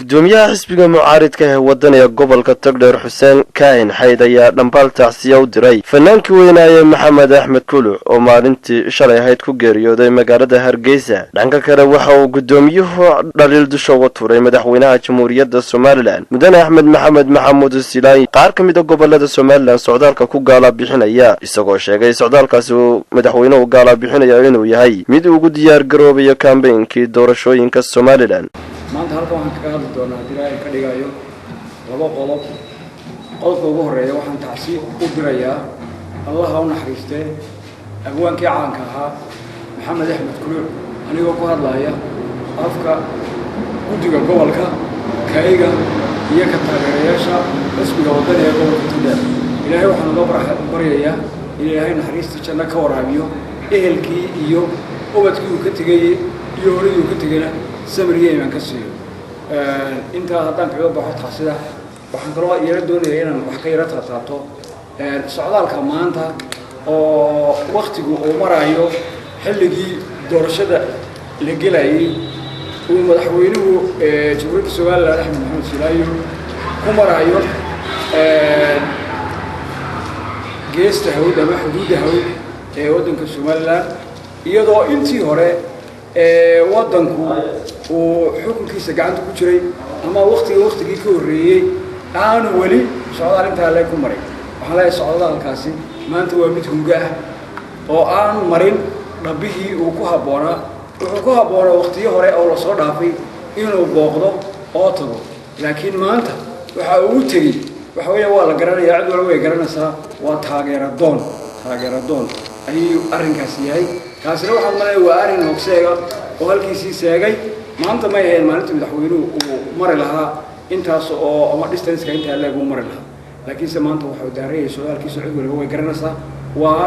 gudoomiyaha xisbiga mucaaridka ah wadaniga gobolka Togdheer Xuseen Kaahin Xayd ayaa dhambaal tacsiyo u diray fanaankii weynaaye Maxamed Axmed Kuluc oo maalintii shalay ahayd ku geeriyooday magaalada Hargeysa. Dhanka kale waxa uu gudoomiyuhu dhaliil dusha uga tuuray madaxweynaha Jamhuuriyadda Soomaaliland Mudane Axmed Maxamed Maxamuud Silaayi qaar ka mid ah gobolada Soomaaliland socdaalka ku gaala bixinaya, isagoo sheegay socdaalkaasi uu madaxweynuhu gaala bixinaya inuu yahay mid ugu diyaar garoobayo campaign-kii doorashooyinka Soomaaliland. maanta halkan waxaan kaga hadli doonaa dilaa ka dhigayo laba qodob. qodobka ugu horeeya waxaan tacsi u dirayaa Allah ha u naxariistee abwaankii caanka ahaa Maxamed Axmed Kuluc anigoo ku hadlaya afka guddiga gobolka kayga iyo ka taageerayaasha xisbiga wadaniga ee gobolka Togdheer. Ilaahay waxaan uga baryayaa in Ilaahay naxariista janno ka waraabiyo ehelkii iyo ubadkii uu ka tegay iyo horadii uu ka tegayna samriye iman ka siiyo. inta haddaan kaga baxo taasida waxaan kaloo yara doonayaa inaan wax ka yara taabto socdaalka maanta oo waqtigu uu marayo xilligii doorashada la gelayay uu madaxweynuhu Jamhuuriyadda Soomaaliland Axmed Maxamed Silaayi ku marayo geesta hawada ama xuduudda hawada ee waddanka Soomaaliland iyadoo intii hore waddanku uu xukunkiisa gacanta ku jiray ama waqtigii ka horeeyay aan wali socdaal inta la ku maray. waxaan leeyahay socdaalkaasi maanta waa mid hunga ah oo aan marin dhabihii uu ku haboonaa. wuxuu ku haboonaa waqtiyo hore oo la soo dhaafay inuu booqdo oo tago, laakiin maanta waxa uu tegay waxa weeye waa la garanayaa, cid walba way garanaysaa, waa taageero doon ayuu arrinkaasi yahay. kaasina waxaan maleeyahay waa arrin hogseega oo halkiisii seegay. maanta ma yahay maalintii madaxweynuhu uu mari lahaa intaas oo ama distance-ka inta leeg uu mari lahaa, laakiinse maanta waxa uu daarayay socdaalkiisa cid walba way garanaysaa. waa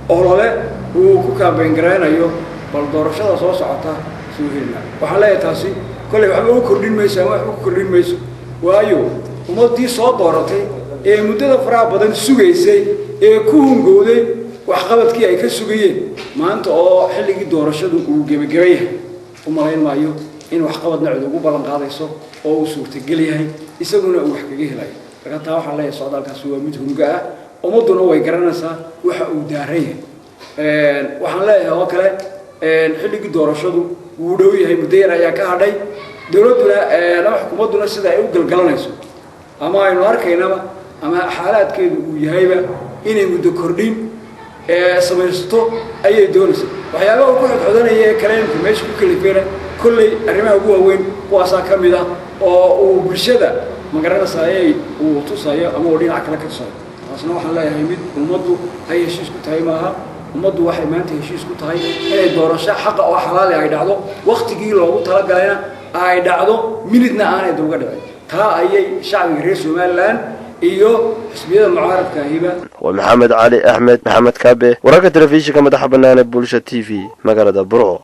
olole uu ku campaign garanayo bal doorashada soo socota soo helna. waxaan leeyahay taasi kulli waxba u kordhin mayso ama wax u kordhin mayso, waayo ummadii soo dooratay ee muddada faraha badan sugaysay ee ku hungowday waxqabadkii ay ka sugayeen maanta oo xilligii doorashadu uu gabagabay u malayn maayo in waxqabadna cid ugu ballan qaadayso oo uu suurtagal yahay isaguna uu wax kaga helayo. marka taa waxaan leeyahay socdaalkaasi waa mid hunga ah, ummaduna way garanaysaa waxa uu daaray. waxaan leeyahay oo kale xilligii doorashadu wuu dhow yahay, muddo yar ayaa ka hadhay. dawladuna ama xukuumaduna sida ay u galgalanayso ama aynu arkaynaba ama xaaladkeedu uu yahayba inay muddo kordhin samaysto ayay doonaysaa. waxyaabaha uu ku xodxodanaya kaleemka meesha ku kalifeena kulley arrimaha ugu waaweyn kuwaasaa ka mid ah oo uu bulshada magaranaysaayay uu tusayo ama uu dhinac kale ka tusayo. taasna waxaan leeyahay mid ummaddu ay heshiis ku tahay maaha. ummaddu waxay maanta heshiis ku tahay inay doorasho xaqa oo xalaal ay dhacdo, waqtigii loogu talagalayna ay dhacdo, minidna aanay dulga dhicin. taa ayay shacbiga reer Soomaaliland iyo xisbiyada mucaaradka ahiba. ومحمد علي أحمد محمد كابه ورقة تلفزيون كمدحبنا نبولشة TV مقالة برو.